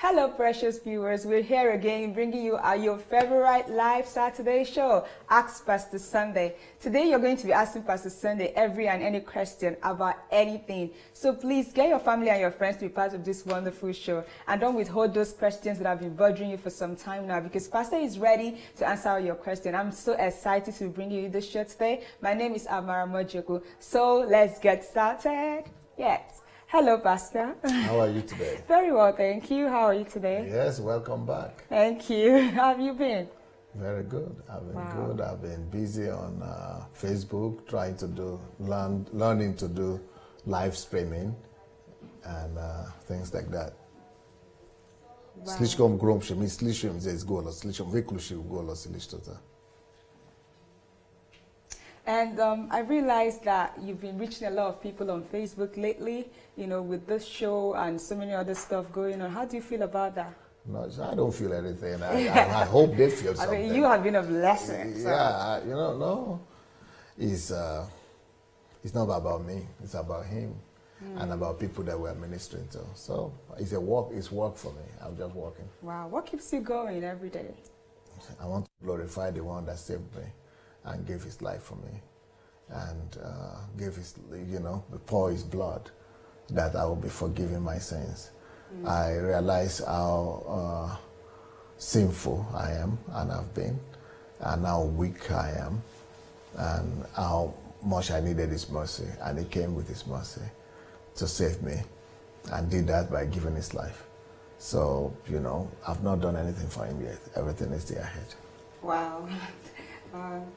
Hello, precious viewers. We're here again bringing you your favorite live Saturday show, Ask Pastor Sunday. Today, you're going to be asking Pastor Sunday every and any question about anything. So please get your family and your friends to be part of this wonderful show. And don't withhold those questions that have been bothering you for some time now, because Pastor is ready to answer all your questions. I'm so excited to bring you this show today. My name is Amara Mojoku. So let's get started. Yes. Hello, Pastor. How are you today? Very well, thank you. How are you today? Yes, welcome back. Thank you. How have you been? Very good. I've been good. I've been busy on Facebook, trying to learning to do live streaming and things like that. Sličkom grom še mi slišim zdaj zgolo, slišim vykluši golo slištota. And I realized that you've been reaching a lot of people on Facebook lately, you know, with this show and so many other stuff going on. How do you feel about that? No, I don't feel anything. I hope they feel something. I mean, you have been a blessing. So. Yeah, no. It's not about me. It's about him and about people that we're ministering to. So it's work for me. I'm just working. Wow. What keeps you going every day? I want to glorify the one that saved me and gave his life for me, and gave his, pour his blood, that I will be forgiven my sins. I realize how sinful I am, and have been, and how weak I am, and how much I needed his mercy, and he came with his mercy to save me, and did that by giving his life. So, I've not done anything for him yet. Everything is there ahead. Wow.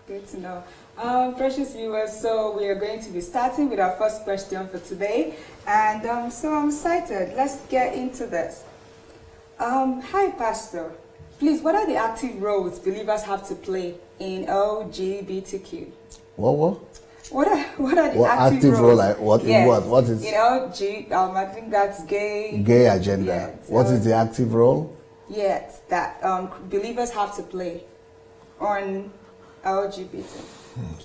Good to know. Precious viewers, so we are going to be starting with our first question for today. And so I'm excited. Let's get into this. Hi, Pastor. Please, what are the active roles believers have to play in LGBTQ? What? What are the active roles? What is? I think that's gay. Gay agenda. Yes. What is the active role? Yes, that believers have to play on LGBT.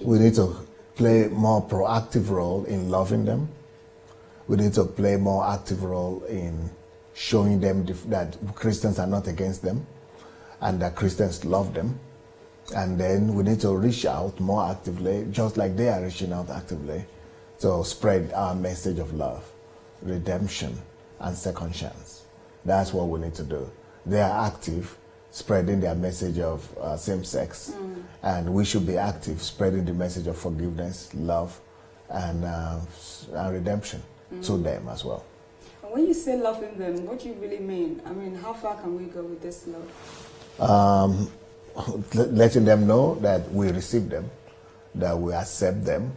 We need to play more proactive role in loving them. We need to play more active role in showing them that Christians are not against them and that Christians love them. And then we need to reach out more actively, just like they are reaching out actively, to spread our message of love, redemption, and second chance. That's what we need to do. They are active, spreading their message of same sex, and we should be active, spreading the message of forgiveness, love, and redemption to them as well. And when you say loving them, what do you really mean? I mean, how far can we go with this love? Letting them know that we receive them, that we accept them,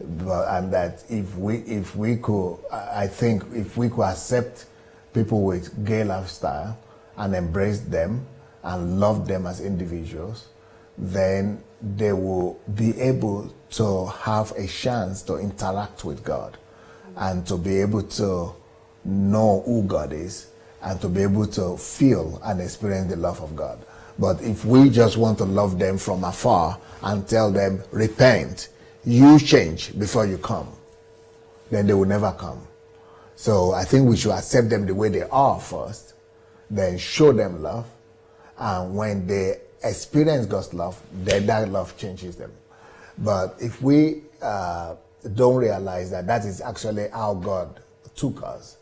and that if we could accept people with gay lifestyle and embrace them and love them as individuals, then they will be able to have a chance to interact with God and to be able to know who God is and to be able to feel and experience the love of God. But if we just want to love them from afar and tell them, repent, you change before you come, then they will never come. So I think we should accept them the way they are first, then show them love, and when they experience God's love, then that love changes them. But if we don't realize that is actually how God took us,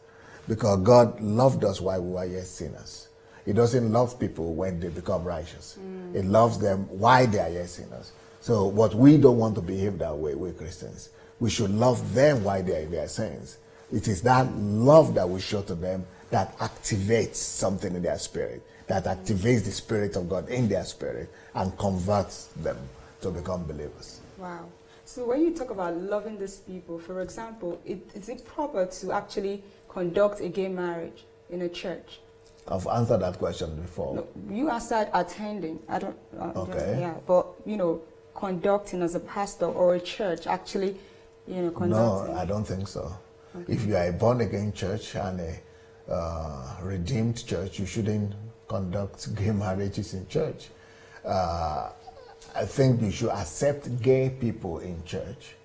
because God loved us while we were yet sinners. He doesn't love people when they become righteous. He loves them while they are yet sinners. So what we don't want to behave that way, we Christians. We should love them while they are in their sins. It is that love that we show to them that activates something in their spirit, that activates the Spirit of God in their spirit and converts them to become believers. Wow. So when you talk about loving these people, for example, is it proper to actually conduct a gay marriage in a church? I've answered that question before. No, you answered attending. I don't. Okay. Yeah, but conducting as a pastor or a church actually, conducting. No, I don't think so. Okay. If you are a born-again church and a redeemed church, you shouldn't conduct gay marriages in church. I think you should accept gay people in church,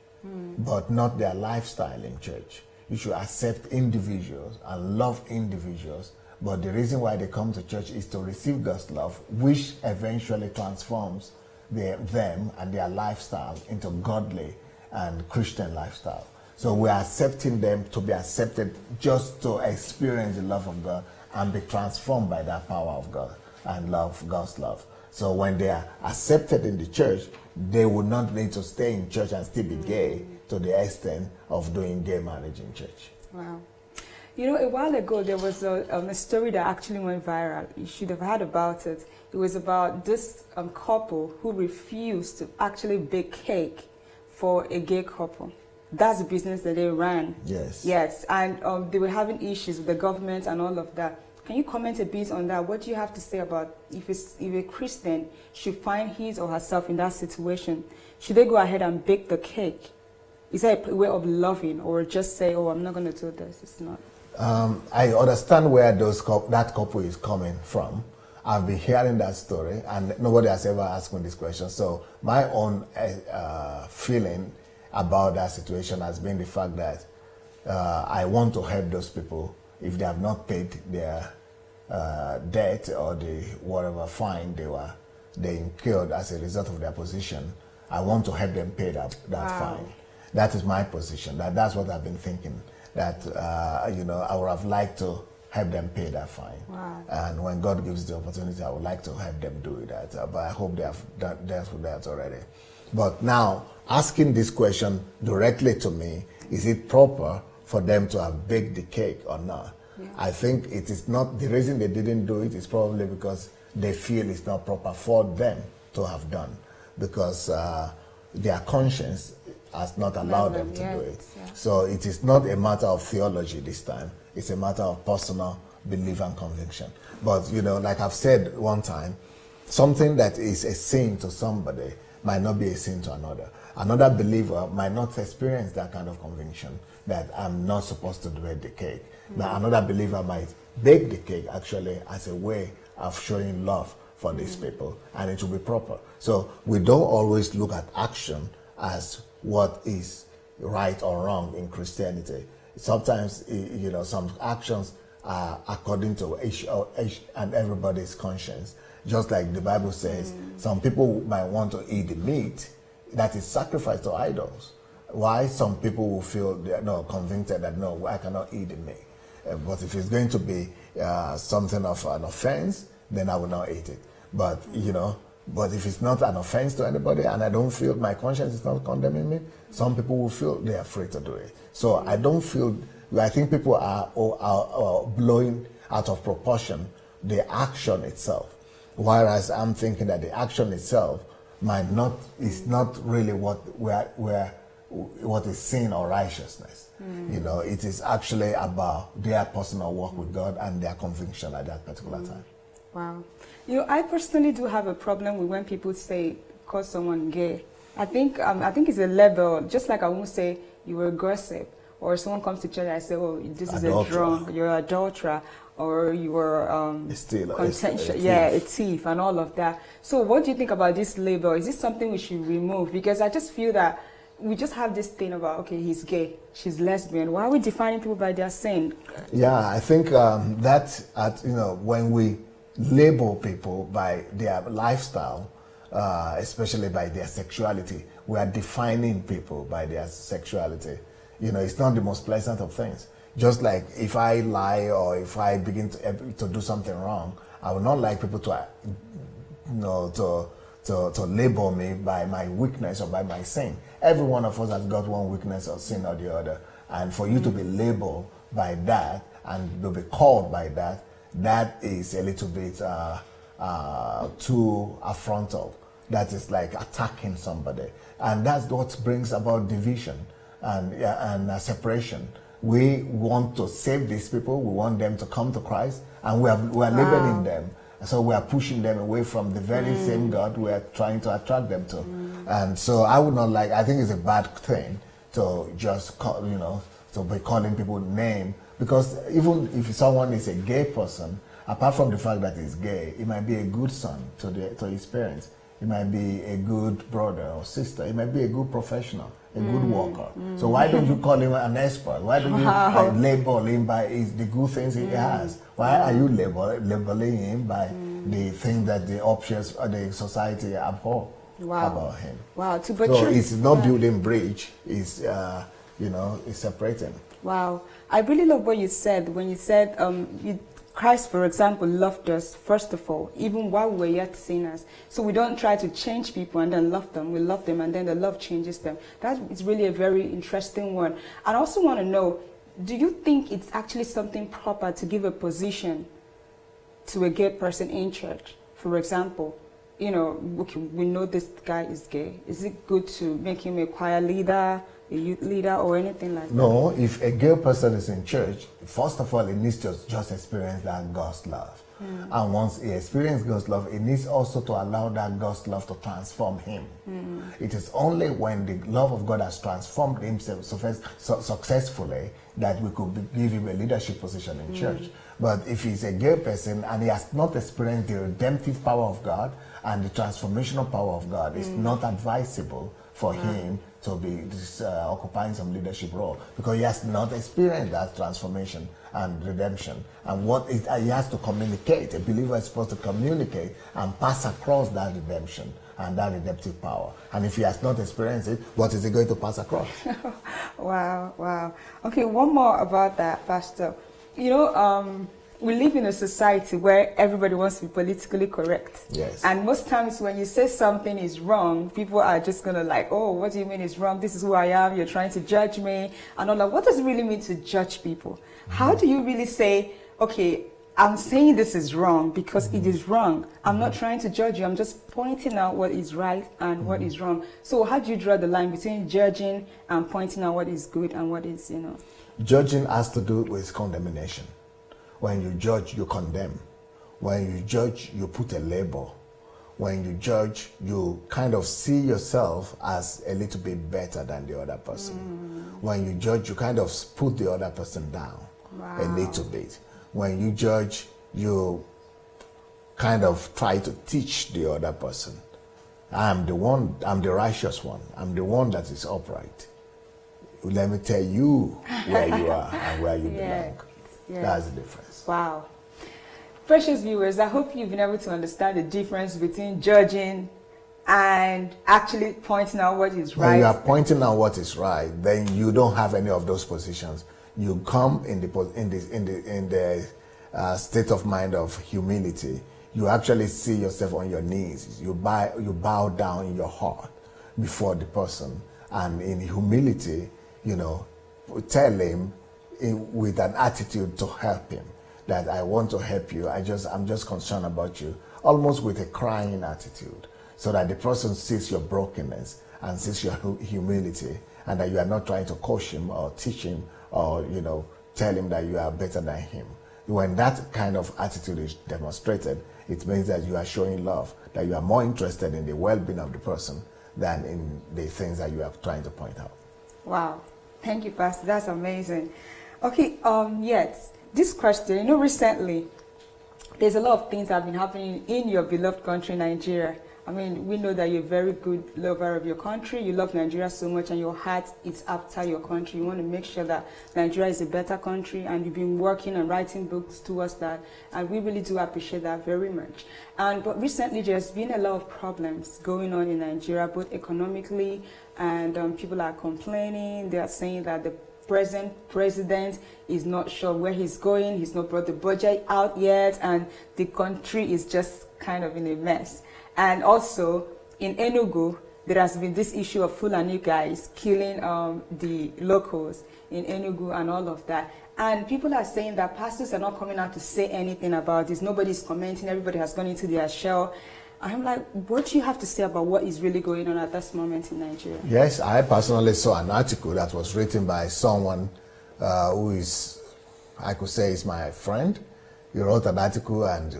but not their lifestyle in church. You should accept individuals and love individuals, But the reason why they come to church is to receive God's love, which eventually transforms them and their lifestyle into godly and Christian lifestyle. So we are accepting them to be accepted just to experience the love of God and be transformed by that power of God and love, God's love. So when they are accepted in the church, they will not need to stay in church and still be gay to the extent of doing gay marriage in church. Wow. You know, a while ago, there was a story that actually went viral. You should have heard about it. It was about this couple who refused to actually bake cake for a gay couple. That's the business that they ran. Yes. Yes, and they were having issues with the government and all of that. Can you comment a bit on that? What do you have to say about if a Christian should find his or herself in that situation? Should they go ahead and bake the cake? Is that a way of loving, or just say, oh, I'm not going to do this? It's not. I understand where that couple is coming from. I've been hearing that story, and nobody has ever asked me this question. So my own feeling about that situation has been the fact that I want to help those people if they have not paid their debt or the whatever fine they incurred as a result of their position. I want to help them pay that fine. That is my position. That's what I've been thinking. That I would have liked to help them pay that fine. Wow. And when God gives the opportunity, I would like to help them do that. But I hope they have dealt with that already. But now, asking this question directly to me, is it proper for them to have baked the cake or not? Yeah. I think it is not. The reason they didn't do it is probably because they feel it's not proper for them to have done, because their conscience has not allowed them to do it. Yeah. So it is not a matter of theology this time. It's a matter of personal belief and conviction. But, like I've said one time, something that is a sin to somebody might not be a sin to another. Another believer might not experience that kind of conviction that I'm not supposed to bake the cake. But another believer might bake the cake actually as a way of showing love for these people, and it will be proper. So we don't always look at action as what is right or wrong in Christianity. Sometimes, some actions are according to each and everybody's conscience. Just like the Bible says, some people might want to eat the meat that is sacrificed to idols. Why? Some people will feel convicted that no, I cannot eat the meat. But if it's going to be something of an offense, then I will not eat it. But but if it's not an offense to anybody and I don't feel my conscience is not condemning me, some people will feel they are free to do it. So I think people are blowing out of proportion the action itself. Whereas I'm thinking that the action itself is not really what is sin or righteousness. It is actually about their personal walk with God and their conviction at that particular time. Wow. I personally do have a problem with when people call someone gay. I think it's a level, just like I won't say you were a gossip, or someone comes to church and I say, oh, this is a drunk, you're an adulterer, or you were contentious, a thief, and all of that. So what do you think about this label? Is this something we should remove? Because I just feel that we just have this thing about, okay, he's gay, she's lesbian. Why are we defining people by their sin? Yeah, I think when we label people by their lifestyle, especially by their sexuality, we are defining people by their sexuality. It's not the most pleasant of things. Just like if I lie or if I begin to do something wrong, I would not like people to label me by my weakness or by my sin. Every one of us has got one weakness or sin or the other. And for you to be labeled by that and to be called by that, that is a little bit too affrontal. That is like attacking somebody. And that's what brings about division and separation. We want to save these people. We want them to come to Christ. And we are labeling them. So we are pushing them away from the very same God we are trying to attract them to. And so I think it's a bad thing to just to be calling people name. Because even if someone is a gay person, apart from the fact that he's gay, he might be a good son to his parents. He might be a good brother or sister. He might be a good professional. a good worker. So why don't you call him an expert? Why don't you label him by the good things he has? Why are you labeling him by the things that the options or the society abhor about him? Wow. So it's not building bridge, it's, it's separating. Wow. I really love what you said when you said Christ, for example, loved us, first of all, even while we were yet sinners. So we don't try to change people and then love them. We love them and then the love changes them. That is really a very interesting one. I also want to know, do you think it's actually something proper to give a position to a gay person in church? For example, okay, we know this guy is gay. Is it good to make him a choir leader, a youth leader, or anything like that? No, if a gay person is in church, first of all, he needs to just experience that God's love. And once he experiences God's love, he needs also to allow that God's love to transform him. It is only when the love of God has transformed him successfully that we could give him a leadership position in church. But if he's a gay person and he has not experienced the redemptive power of God and the transformational power of God, it's not advisable for him to be occupying some leadership role, because he has not experienced that transformation and redemption. And he has to communicate. A believer is supposed to communicate and pass across that redemption and that redemptive power. And if he has not experienced it, what is he going to pass across? Wow. Okay, one more about that, Pastor. We live in a society where everybody wants to be politically correct. Yes. And most times when you say something is wrong, people are just going to like, oh, what do you mean is wrong? This is who I am. You're trying to judge me. And all that. What does it really mean to judge people? How do you really say, okay, I'm saying this is wrong because it is wrong. I'm not trying to judge you. I'm just pointing out what is right and what is wrong. So how do you draw the line between judging and pointing out what is good and what is, Judging has to do with condemnation. When you judge, you condemn. When you judge, you put a label. When you judge, you kind of see yourself as a little bit better than the other person. When you judge, you kind of put the other person down a little bit. When you judge, you kind of try to teach the other person. I'm the righteous one. I'm the one that is upright. Let me tell you where you are and where you belong. That's the difference. Wow. Precious viewers, I hope you've been able to understand the difference between judging and actually pointing out what is right. When you are pointing out what is right, then you don't have any of those positions. You come in the state of mind of humility. You actually see yourself on your knees. You bow down in your heart before the person, and in humility, tell him with an attitude to help him, that I want to help you. I'm just concerned about you, almost with a crying attitude, so that the person sees your brokenness and sees your humility, and that you are not trying to coach him or teach him or tell him that you are better than him. When that kind of attitude is demonstrated, it means that you are showing love, that you are more interested in the well-being of the person than in the things that you are trying to point out. Wow. Thank you, Pastor. That's amazing. Okay, yes, this question, recently, there's a lot of things that have been happening in your beloved country, Nigeria. I mean, we know that you're a very good lover of your country. You love Nigeria so much, and your heart is after your country. You want to make sure that Nigeria is a better country, and you've been working and writing books towards that, and we really do appreciate that very much. But recently, there's been a lot of problems going on in Nigeria, both economically, and people are complaining. They are saying that the present president is not sure where he's going. He's not brought the budget out yet, and the country is just kind of in a mess. And also in Enugu, there has been this issue of Fulani guys killing the locals in Enugu and all of that. And people are saying that pastors are not coming out to say anything about this. Nobody's commenting. Everybody has gone into their shell. I'm like, what do you have to say about what is really going on at this moment in Nigeria? Yes, I personally saw an article that was written by someone who is, I could say, is my friend. He wrote an article and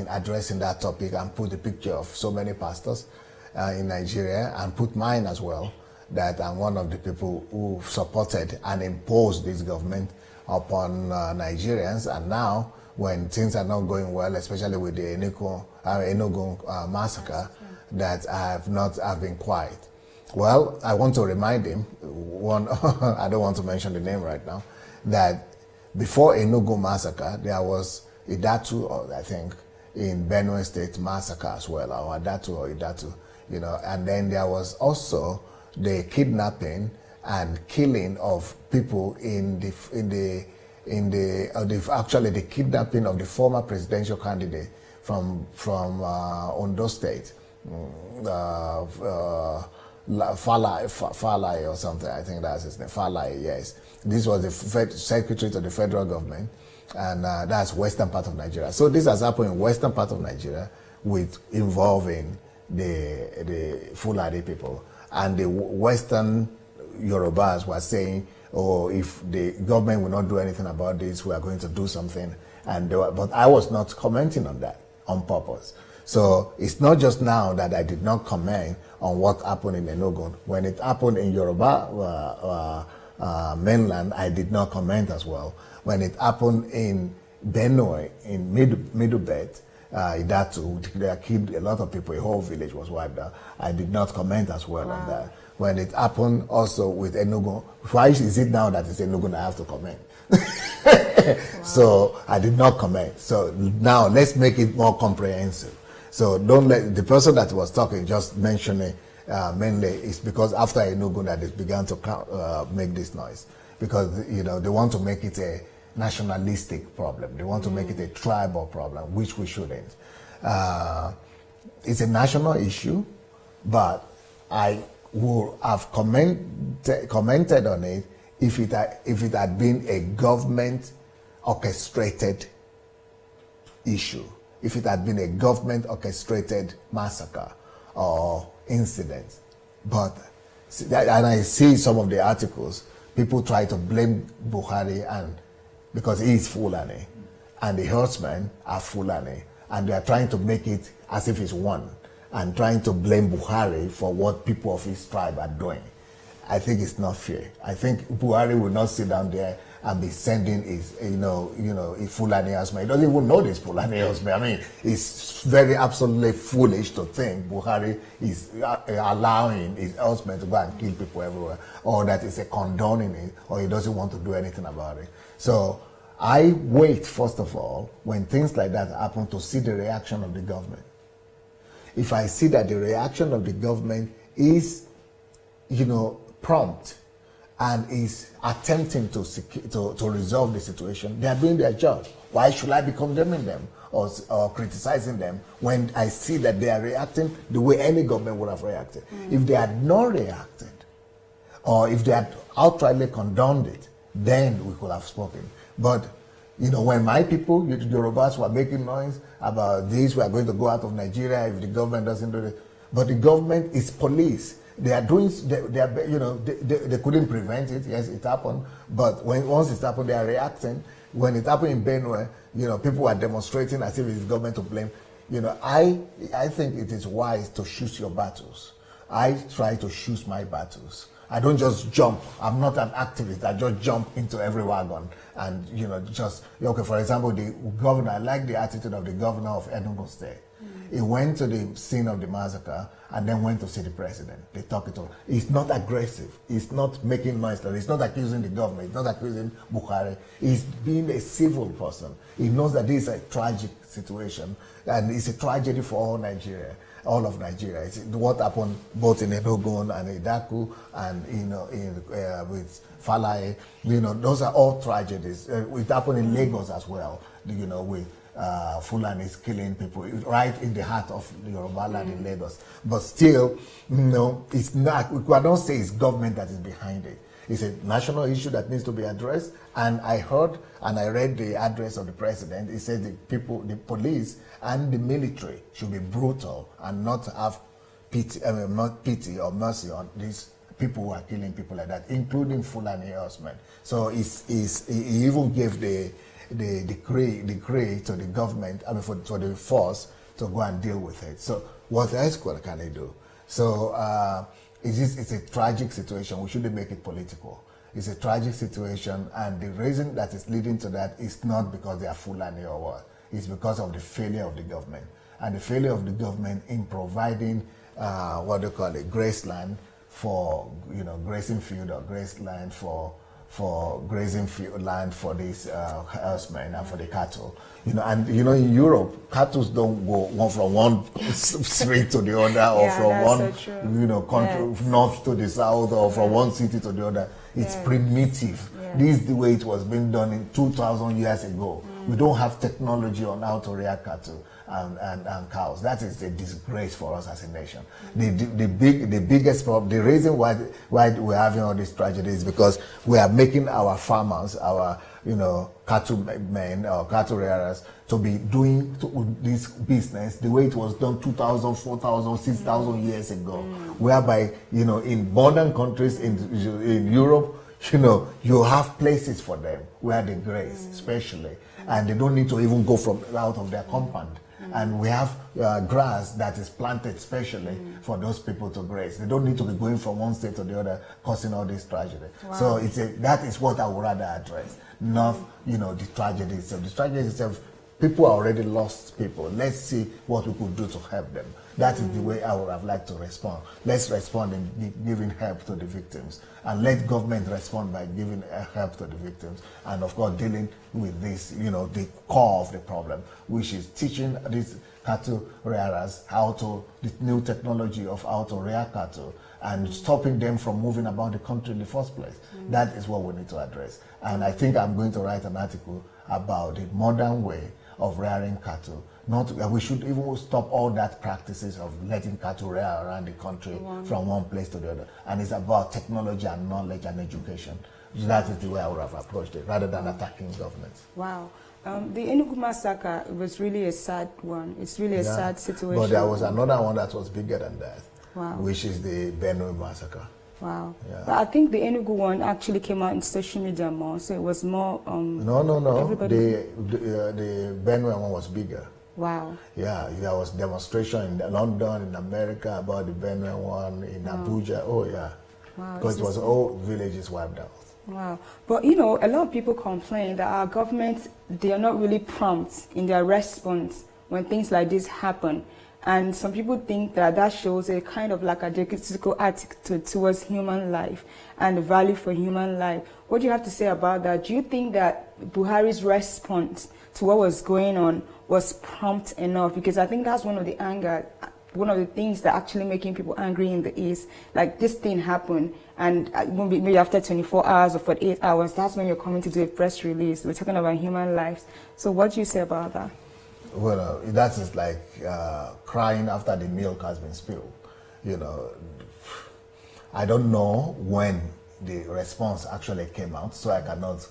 addressing that topic, and put the picture of so many pastors in Nigeria, and put mine as well, that I'm one of the people who supported and imposed this government upon Nigerians. And now, when things are not going well, especially with the Enugu massacre, that I've been quiet. Well, I want to remind him, I don't want to mention the name right now, that before Enugu massacre, there was Idatu, I think, in Benue State massacre as well, or Idatu, and then there was also the kidnapping and killing of people actually the kidnapping of the former presidential candidate from Ondo State, Falai or something, I think that's his name, Falai, yes. This was the secretary to the federal government, and that's western part of Nigeria. So this has happened in western part of Nigeria with involving the Fulani people. And the western Yorubas were saying, oh, if the government will not do anything about this, we are going to do something. But I was not commenting on that on purpose. So it's not just now that I did not comment on what happened in Enugu. When it happened in Yoruba mainland, I did not comment as well. When it happened in Benue, in Middle Belt, Idatu, they killed a lot of people, a whole village was wiped out. I did not comment as well on that. When it happened also with Enugu, why is it now that it's Enugu that I have to comment? So I did not comment. So now let's make it more comprehensive. So don't let the person that was talking just mentioning mainly is because after Enugu that it began to make this noise, because they want to make it a nationalistic problem. They want to make it a tribal problem, which we shouldn't. It's a national issue, but I would have commented on it if it had been a government orchestrated issue, if it had been a government orchestrated massacre or incident. But and I see some of the articles, people try to blame Buhari and because he is Fulani, and the herdsmen are Fulani, and they are trying to make it as if it's one, and trying to blame Buhari for what people of his tribe are doing. I think it's not fair. I think Buhari will not sit down there and be sending his, his Fulani herdsmen. He doesn't even know this Fulani herdsmen. I mean, it's very absolutely foolish to think Buhari is allowing his herdsmen to go and kill people everywhere, or that it's a condoning it, or he doesn't want to do anything about it. So I wait, first of all, when things like that happen, to see the reaction of the government. If I see that the reaction of the government is, prompt and is attempting to resolve the situation, they are doing their job. Why should I be condemning them or criticizing them when I see that they are reacting the way any government would have reacted? If they had not reacted, or if they had outrightly condoned it, then we could have spoken. But, when my people, the Yorubas, were making noise about this, we are going to go out of Nigeria if the government doesn't do it. But the government is police. They are doing, they couldn't prevent it. Yes, it happened. But once it happened, they are reacting. When it happened in Benue, people were demonstrating as if it's the government to blame. I think it is wise to choose your battles. I try to choose my battles. I don't just jump. I'm not an activist. I just jump into every wagon and, for example, the governor, I like the attitude of the governor of Enugu State. He went to the scene of the massacre and then went to see the president. They talk it over. He's not aggressive. He's not making noise. He's not accusing the government. He's not accusing Buhari. He's being a civil person. He knows that this is a tragic situation and it's a tragedy for all Nigeria. All of Nigeria. It's what happened both in Enugu and Idaku and with Falai. Those are all tragedies. It happened in Lagos as well. With Fulanis killing people right in the heart of the Yoruba land in Lagos. But still, it's not. We cannot say it's government that is behind it. It's a national issue that needs to be addressed. And I heard and I read the address of the president. He said the police and the military should be brutal and not have pity or mercy on these people who are killing people like that, including Fulani herdsmen. So he even gave the decree to the government, for the force to go and deal with it. So what else can they do? So it's a tragic situation. We shouldn't make it political. It's a tragic situation, and the reason that is leading to that is not because they are Fulani or what. It's because of the failure of the government. And the failure of the government in providing, graceland for grazing field or grazed land for grazing field land for these herdsmen and for the cattle. And in Europe, cattle don't go from one street to the other, or from one country north to the south, or from one city to the other. It's primitive. This is the way it was being done in 2,000 years ago. We don't have technology on how to rear cattle and cows. That is a disgrace for us as a nation. The biggest problem, the reason why we're having all these tragedies is because we are making our farmers, our cattle men or cattle rearers to be doing this business the way it was done 2,000, 4,000, 6,000 years ago, whereby in modern countries in Europe, you have places for them where they graze, especially, and they don't need to even go out of their compound. And we have grass that is planted specially for those people to graze. They don't need to be going from one state to the other, causing all this tragedy. Wow. So that is what I would rather address, not the tragedy itself. The tragedy itself, people are already lost people. Let's see what we could do to help them. That is the way I would have liked to respond. Let's respond in giving help to the victims, and let government respond by giving help to the victims, and of course dealing with this, the core of the problem, which is teaching these cattle rearers the new technology of how to rear cattle, and stopping them from moving about the country in the first place. That is what we need to address. And I think I'm going to write an article about the modern way of rearing cattle. We should even stop all that practices of letting cattle rear around the country from one place to the other. And it's about technology and knowledge and education. That is the way I would have approached it, rather than attacking governments. Wow. The Enugu massacre was really a sad one. It's really a sad situation. But there was another one that was bigger than that, wow, which is the Benue massacre. Wow. Yeah. But I think the Enugu one actually came out in social media more, so it was more... No. The Benue one was bigger. Wow. Yeah, there was demonstration in London, in America, about the Benue one, in Abuja. Oh, yeah. Wow. Because it was all villages wiped out. Wow. But, a lot of people complain that our government, they are not really prompt in their response when things like this happen. And some people think that shows a kind of like a critical attitude towards human life and the value for human life. What do you have to say about that? Do you think that Buhari's response to what was going on was prompt enough? Because I think that's one of the things that actually making people angry in the East. Like, this thing happened, and maybe after 24 hours or 48 hours, that's when you're coming to do a press release. We're talking about human lives. So what do you say about that? Well, that is like crying after the milk has been spilled. I don't know when the response actually came out, so I cannot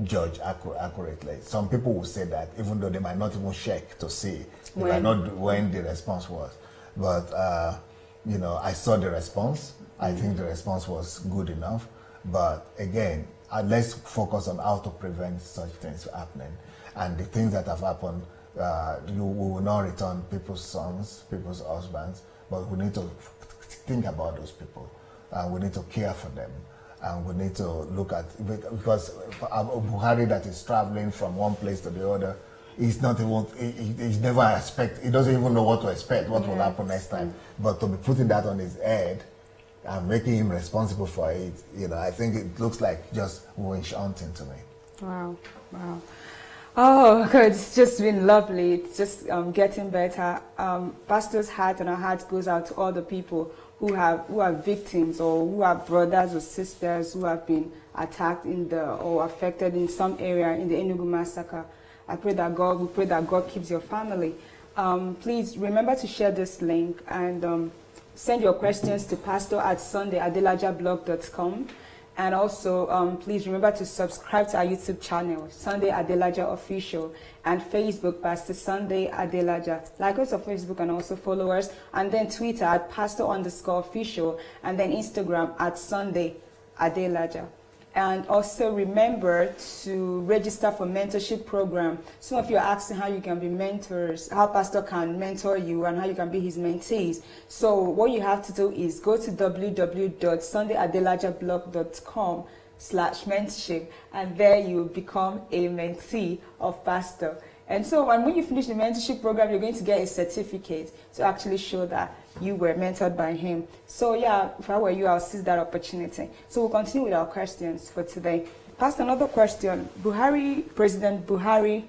judge accurately. Some people will say that, even though they might not even check to see, they might not when the response was. But, I saw the response. I think the response was good enough. But again, let's focus on how to prevent such things happening. And the things that have happened, we will not return people's sons, people's husbands, but we need to think about those people, and we need to care for them, and we need to look at, because Buhari that is traveling from one place to the other, he's never he doesn't even know what to expect, what will happen next time. But to be putting that on his head and making him responsible for it, I think it looks like just witch hunting to me. Wow. Oh, God, it's just been lovely. It's just getting better. Pastor's heart and our heart goes out to all the people who are victims, or who are brothers or sisters who have been attacked or affected in some area in the Enugu massacre. We pray that God keeps your family. Please remember to share this link and send your questions to pastor@sundayadelajablog.com. And also, please remember to subscribe to our YouTube channel, Sandey Adelaja Official, and Facebook, Pastor Sandey Adelaja. Like us on Facebook and also follow us. And then Twitter @pastor_official, and then Instagram @Sandey Adelaja. And also remember to register for mentorship program. Some of you are asking how you can be mentors, how Pastor can mentor you, and how you can be his mentees. So what you have to do is go to www.sundayadelajablog.com/mentorship, and there you become a mentee of Pastor. And so when you finish the mentorship program, you're going to get a certificate to actually show that you were mentored by him. So yeah, if I were you, I'll seize that opportunity. So we'll continue with our questions for today. Pastor, another question. President Buhari,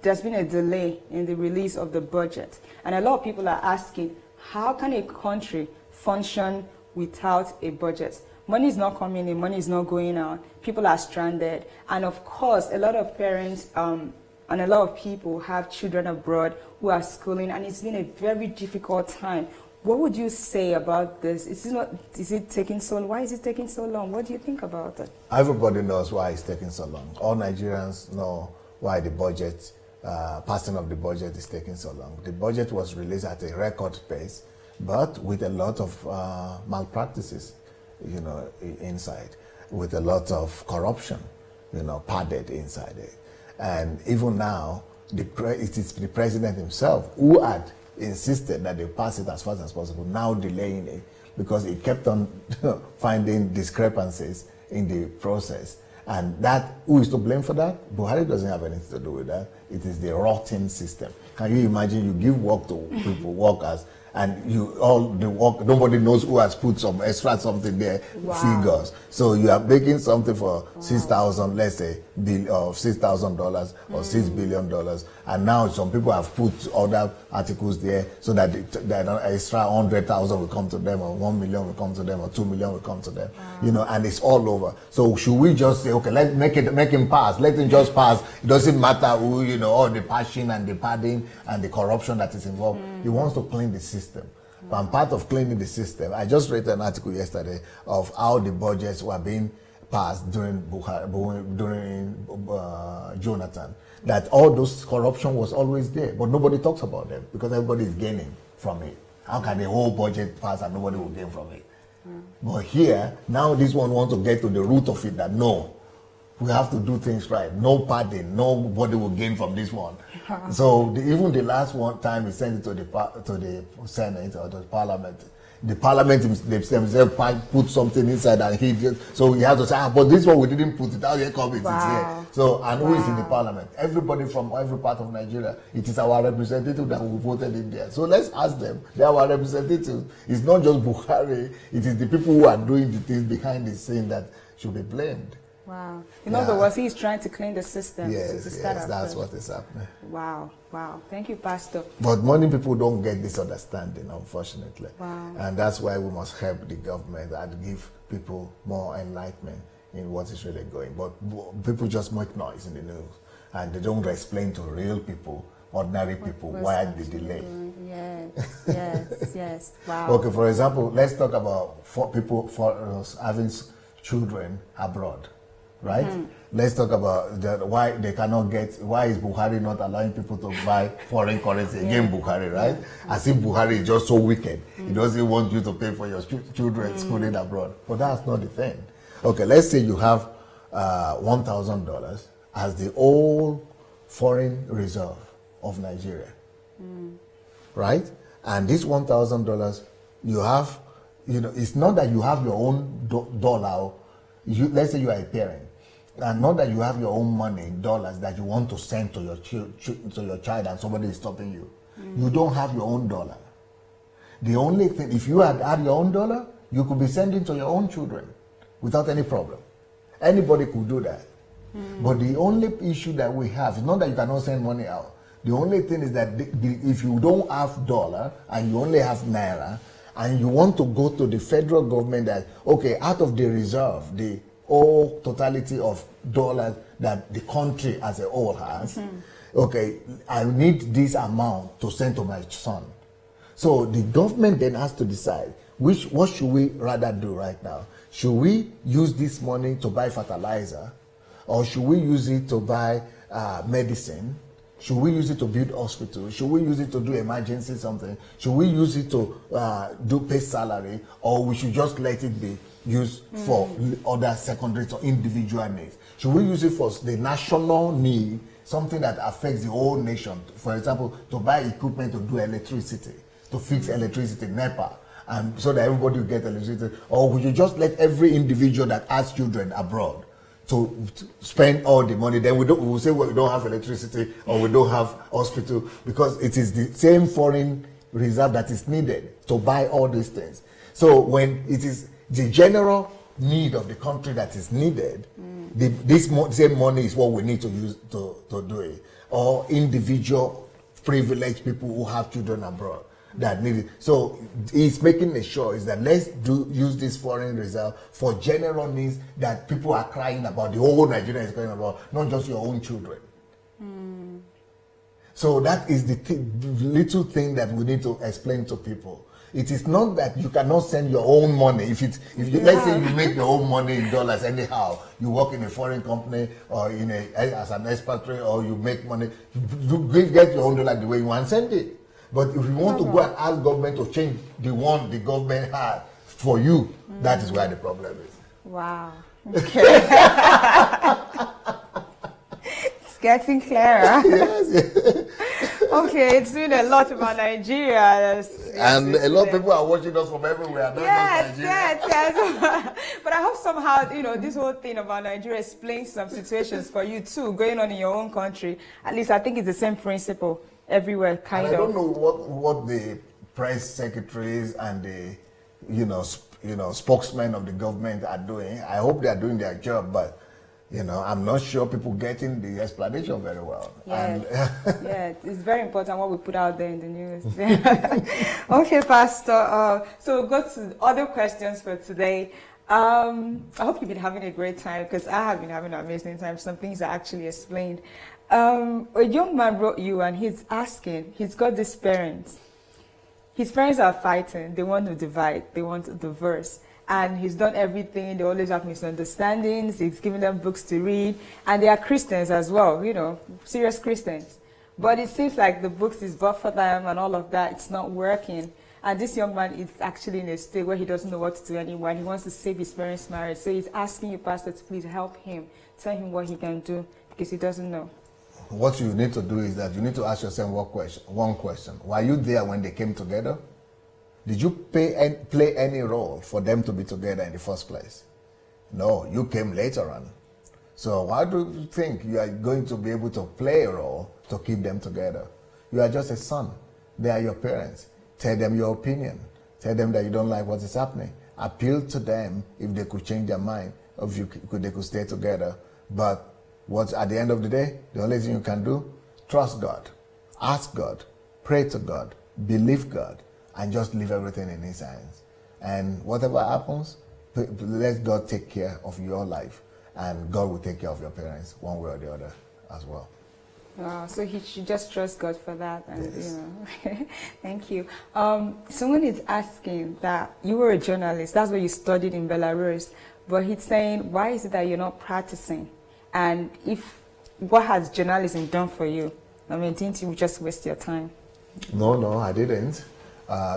there's been a delay in the release of the budget. And a lot of people are asking, how can a country function without a budget? Money is not coming in, money is not going out, people are stranded. And of course, a lot of parents and a lot of people have children abroad who are schooling, and it's been a very difficult time. What would you say about this? Is it taking so long? Why is it taking so long? What do you think about it? Everybody knows why it's taking so long. All Nigerians know why the budget, passing of the budget is taking so long. The budget was released at a record pace, but with a lot of malpractices, inside, with a lot of corruption, padded inside it. And even now, it is the president himself who had insisted that they pass it as fast as possible, now delaying it because he kept on finding discrepancies in the process. And who is to blame for that? Buhari doesn't have anything to do with that. It is the rotten system. Can you imagine you give work to people, workers, and nobody knows who has put some extra something there, figures. So you are making something for $6,000, let's say, $6,000 or $6 billion. And now some people have put other articles there so that the extra 100,000 will come to them, or 1 million will come to them, or 2 million will come to them. And it's all over. So should we just say, okay, let's make him pass. Let him just pass. It doesn't matter who, all the passion and the padding and the corruption that is involved. He wants to clean the system. And part of cleaning the system, I just read an article yesterday of how the budgets were being passed during Jonathan, that all those corruption was always there, but nobody talks about them because everybody is gaining from it. How can the whole budget pass and nobody will gain from it? But here, now this one wants to get to the root of it, that no, we have to do things right. No padding. Nobody will gain from this one. So even the last one time he sent it to the Senate or the Parliament, the Parliament themselves put something inside, and so he has to say, but this one we didn't put it. How they come? It's here. So who is in the Parliament? Everybody from every part of Nigeria. It is our representative that we voted in there. So let's ask them. They are our representatives. It's not just Buhari. It is the people who are doing the things behind the scene that should be blamed. Wow. In other words, he's trying to clean the system. Yes, that's what is happening. Wow. Thank you, Pastor. But many people don't get this understanding, unfortunately. Wow. And that's why we must help the government and give people more enlightenment in what is really going. But people just make noise in the news, and they don't explain to real people, ordinary people, why the delay. Yes. Wow. Okay, for example, let's talk about people having children abroad. Right? Let's talk about why they cannot why is Buhari not allowing people to buy foreign currency? Again, Buhari, right? As if Buhari is just so wicked. He doesn't want you to pay for your children schooling abroad. But that's not the thing. Okay, let's say you have $1,000 as the whole foreign reserve of Nigeria. Right? And this $1,000, you have, it's not that you have your own dollar. Let's say you are a parent, and not that you have your own money, dollars, that you want to send to your child and somebody is stopping you. You don't have your own dollar. The only thing, if you had your own dollar, you could be sending to your own children without any problem. Anybody could do that. But the only issue that we have is not that you cannot send money out. The only thing is that if you don't have dollar and you only have naira, and you want to go to the federal government that, okay, out of the reserve, the whole totality of dollars that the country as a whole has, okay, I need this amount to send to my son. So the government then has to decide, what should we rather do right now? Should we use this money to buy fertilizer, or should we use it to buy medicine? Should we use it to build hospitals? Should we use it to do emergency something? Should we use it to pay salary? Or we should just let it be used for other secondary or individual needs? Should we use it for the national need, something that affects the whole nation? For example, to buy equipment to do electricity, to fix electricity, NEPA, and so that everybody will get electricity? Or would you just let every individual that has children abroad to spend all the money. Then we will say, well, we don't have electricity or we don't have hospital, because it is the same foreign reserve that is needed to buy all these things. So when it is the general need of the country that is needed, this same money is what we need to use to do it. Or individual privileged people who have children abroad that need it. So he's making a choice that let's use this foreign reserve for general needs that people are crying about. The whole Nigeria is crying about, not just your own children. So that is the little thing that we need to explain to people. It is not that you cannot send your own money. If you, let's say you make your own money in dollars anyhow, you work in a foreign company or as an expatriate, or you make money, you get your own dollar the way you want, send it. But if you want to go and ask government to change the one the government had for you, that is where the problem is. Wow. Okay. It's getting clearer. Yes. Okay, it's been a lot about Nigeria. And a lot of people are watching us from everywhere. Yes. But I hope somehow, this whole thing about Nigeria explains some situations for you too, going on in your own country. At least I think it's the same principle everywhere, kind of. I don't know what the press secretaries and the spokesmen of the government are doing. I hope they are doing their job, but I'm not sure people getting the explanation very well. Yeah, yeah, it's very important what we put out there in the news. Okay, Pastor. So we'll go to other questions for today. I hope you've been having a great time, because I have been having an amazing time. Some things are actually explained. A young man wrote you, and he's asking, he's got these parents. His parents are fighting. They want to divide. They want to divorce. And he's done everything. They always have misunderstandings. He's given them books to read. And they are Christians as well, serious Christians. But it seems like the books is bought for them and all of that. It's not working. And this young man is actually in a state where he doesn't know what to do anymore. He wants to save his parents' marriage. So he's asking you, Pastor, to please help him. Tell him what he can do, because he doesn't know. What you need to do is that you need to ask yourself one question. Were you there when they came together? Did you play any role for them to be together in the first place? No, you came later on. So why do you think you are going to be able to play a role to keep them together? You are just a son. They are your parents. Tell them your opinion. Tell them that you don't like what is happening. Appeal to them if they could change their mind, or if they could stay together. But at the end of the day, the only thing you can do, trust God, ask God, pray to God, believe God, and just leave everything in His hands. And whatever happens, let God take care of your life, and God will take care of your parents one way or the other as well. Wow, so he should just trust God for that. And, Yes. Thank you. Someone is asking that you were a journalist. That's what you studied in Belarus. But he's saying, why is it that you're not practicing? And what has journalism done for you? I mean, didn't you just waste your time? No, I didn't.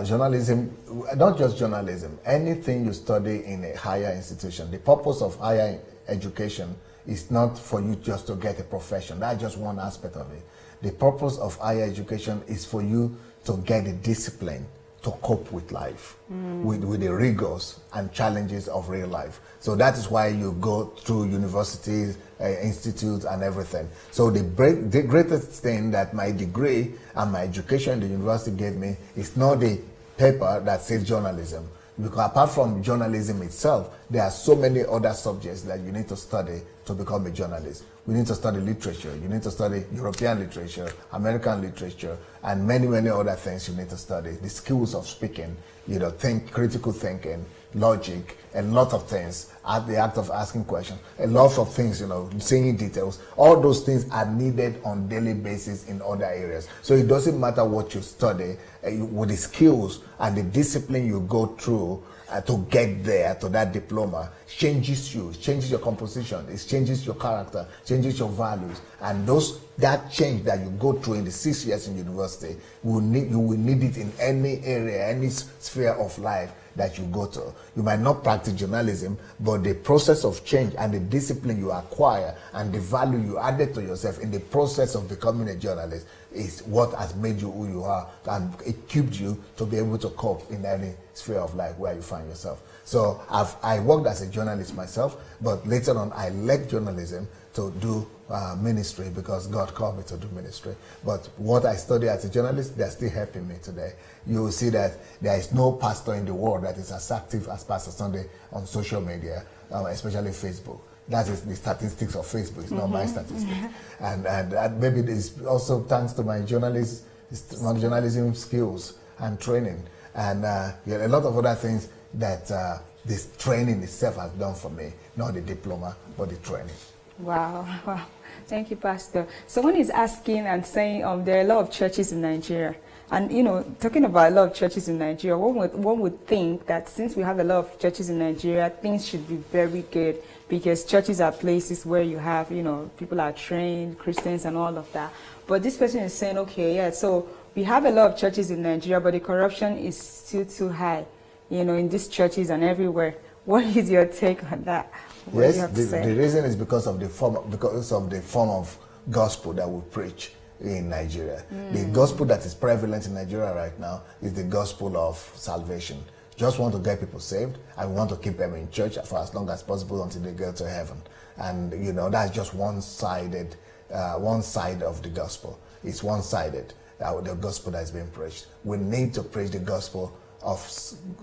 Journalism, not just journalism, anything you study in a higher institution, the purpose of higher education is not for you just to get a profession. That's just one aspect of it. The purpose of higher education is for you to get a discipline to cope with life, with the rigors and challenges of real life. So that is why you go through universities, institutes, and everything. So the greatest thing that my degree and my education in the university gave me is not the paper that says journalism. Because apart from journalism itself, there are so many other subjects that you need to study to become a journalist. We need to study literature. You need to study European literature, American literature, and many, many other things you need to study. The skills of speaking, critical thinking, logic, a lot of things, the act of asking questions, a lot of things, seeing details. All those things are needed on daily basis in other areas. So it doesn't matter what you study, with the skills and the discipline you go through to get there, to that diploma, changes you, changes your composition, it changes your character, changes your values. And that change that you go through in the 6 years in university, you will need it in any area, any sphere of life that you go to. You might not practice journalism, but the process of change and the discipline you acquire and the value you added to yourself in the process of becoming a journalist is what has made you who you are, and equipped you to be able to cope in any sphere of life where you find yourself. So I worked as a journalist myself, but later on I left journalism to do ministry because God called me to do ministry. But what I studied as a journalist, they're still helping me today. You will see that there is no pastor in the world that is as active as Pastor Sandey on social media, especially Facebook. That is the statistics of Facebook. It's not my statistics. And maybe it's also thanks to my journalism skills and training. And a lot of other things that this training itself has done for me. Not the diploma, but the training. Wow. Wow. Thank you, Pastor. Someone is asking and saying there are a lot of churches in Nigeria. And, you know, talking about a lot of churches in Nigeria, one would think that since we have a lot of churches in Nigeria, things should be very good because churches are places where you have, you know, people are trained, Christians and all of that. But this person is saying, okay, yeah, so we have a lot of churches in Nigeria, but the corruption is still too high, you know, in these churches and everywhere. What is your take on that? What yes, the reason is because of the form of gospel that we preach in Nigeria. The gospel that is prevalent in Nigeria right now is the gospel of salvation. Just want to get people saved, and we want to keep them in church for as long as possible until they go to heaven. And you know, that's just one side of the gospel. It's one-sided, the gospel that is being preached. We need to preach the gospel of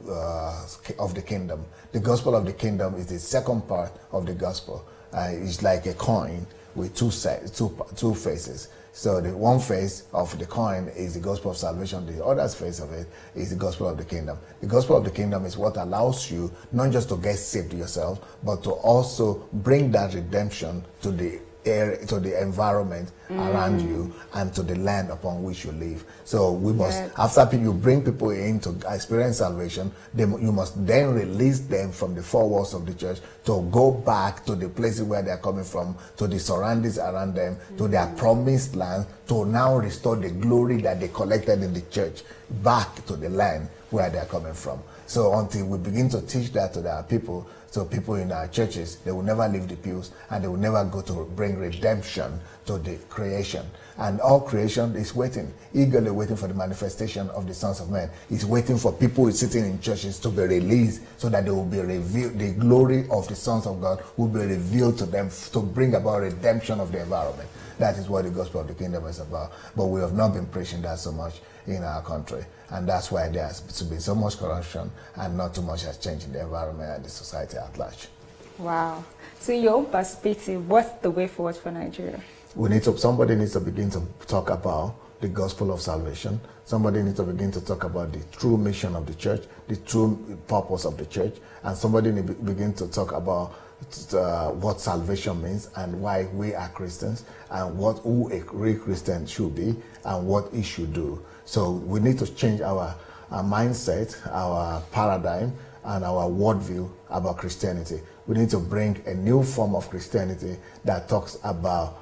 the kingdom. The gospel of the kingdom is the second part of the gospel. It's like a coin with two faces. So the one face of the coin is the gospel of salvation. The other face of it is the gospel of the kingdom. The gospel of the kingdom is what allows you not just to get saved yourself, but to also bring that redemption to the area, to the environment around you and to the land upon which you live. So we must, after you bring people in to experience salvation, you must then release them from the four walls of the church to go back to the places where they are coming from, to the surroundings around them, to their promised land, to now restore the glory that they collected in the church back to the land where they are coming from. So until we begin to teach that to our people, so people in our churches, they will never leave the pews and they will never go to bring redemption to the creation. And all creation is waiting, eagerly waiting for the manifestation of the sons of men. It's waiting for people sitting in churches to be released so that they will be revealed. The glory of the sons of God will be revealed to them to bring about redemption of the environment. That is what the gospel of the kingdom is about. But we have not been preaching that so much in our country. And that's why there has been so much corruption and not too much has changed in the environment and the society at large. Wow. So in your own perspective, what's the way forward for Nigeria? Somebody needs to begin to talk about the gospel of salvation. Somebody needs to begin to talk about the true mission of the church, the true purpose of the church. And somebody needs to begin to talk about what salvation means and why we are Christians and who a real Christian should be and what he should do. So we need to change our mindset, our paradigm, and our worldview about Christianity. We need to bring a new form of Christianity that talks about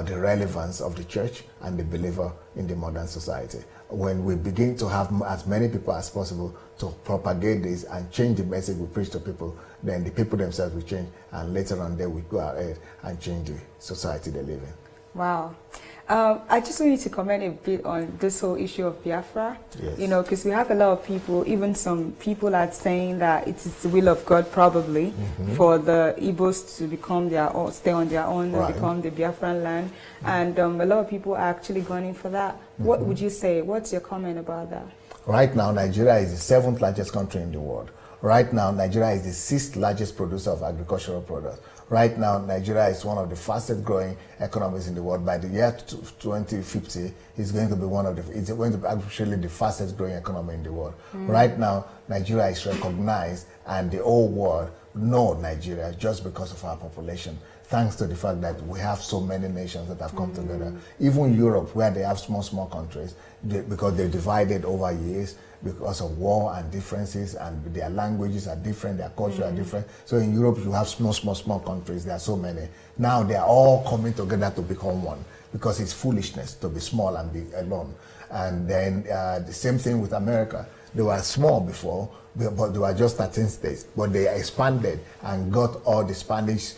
the relevance of the church and the believer in the modern society. When we begin to have as many people as possible to propagate this and change the message we preach to people, then the people themselves will change, and later on they will go ahead and change the society they live in. Wow. I just wanted to comment a bit on this whole issue of Biafra. Yes. You know, because we have a lot of people, even some people are saying that it is the will of God probably for the Igbos to become their own, stay on their own, and become the Biafran land. And a lot of people are actually gunning for that. What would you say? What's your comment about that? Right now, Nigeria is the 7th largest country in the world. Right now, Nigeria is the 6th largest producer of agricultural products. Right now, Nigeria is one of the fastest growing economies in the world. By the year 2050, it's going to be actually the fastest growing economy in the world. Right now, Nigeria is recognized and the whole world know Nigeria just because of our population, thanks to the fact that we have so many nations that have come together. Even Europe, where they have small countries, because they're divided over years, because of war and differences, and their languages are different, their culture are different. So in Europe, you have small countries. There are so many. Now they are all coming together to become one, because it's foolishness to be small and be alone. And then the same thing with America. They were small before, but they were just 13 states. But they expanded and got all the Spanish,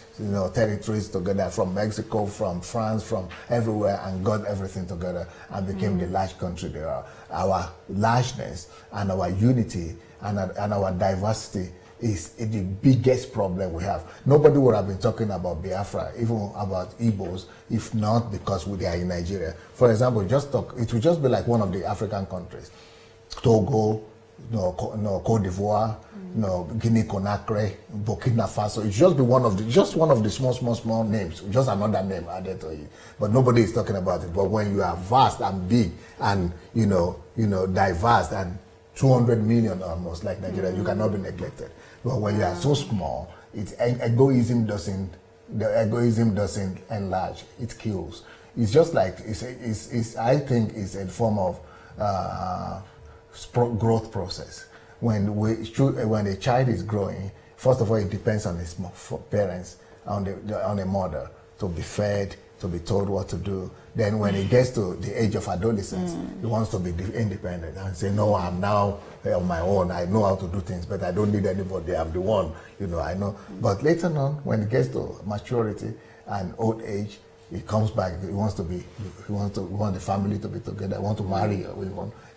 territories together, from Mexico, from France, from everywhere, and got everything together and became the large country they are. Our largeness and our unity and our diversity is the biggest problem we have. Nobody would have been talking about Biafra, even about Igbos, if not because they are in Nigeria. For example, it would just be like one of the African countries. Togo, Cote d'Ivoire, Guinea Conakry, Burkina Faso. It just be one of the small names, just another name added to it. But nobody is talking about it. But when you are vast and big and diverse and 200 million almost like Nigeria, you cannot be neglected. But when you are so small, egoism doesn't enlarge. It kills. It's just like I think it's a form of growth process. When a child is growing, first of all, it depends on his parents, on a mother, to be fed, to be told what to do. Then when he gets to the age of adolescence, he wants to be independent and say, no, I'm now on my own. I know how to do things, but I don't need anybody. I'm the one, I know. But later on, when he gets to maturity and old age, he comes back. He wants the family to be together. He wants to marry.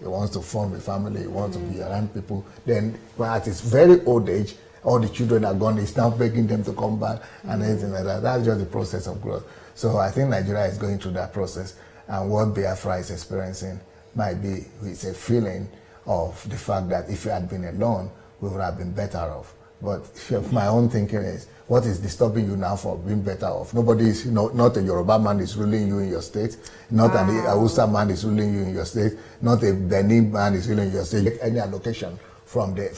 He wants to form a family. He wants to be around people. Then, at his very old age, all the children are gone. He's now begging them to come back and anything like that. That's just the process of growth. So I think Nigeria is going through that process, and what Biafra is experiencing might be it's a feeling of the fact that if you had been alone, we would have been better off. But my own thinking is, what is disturbing you now for being better off? Nobody is, not a Yoruba man is ruling you in your state, not an Hausa man is ruling you in your state, not a Benin man is ruling your state. Any allocation from the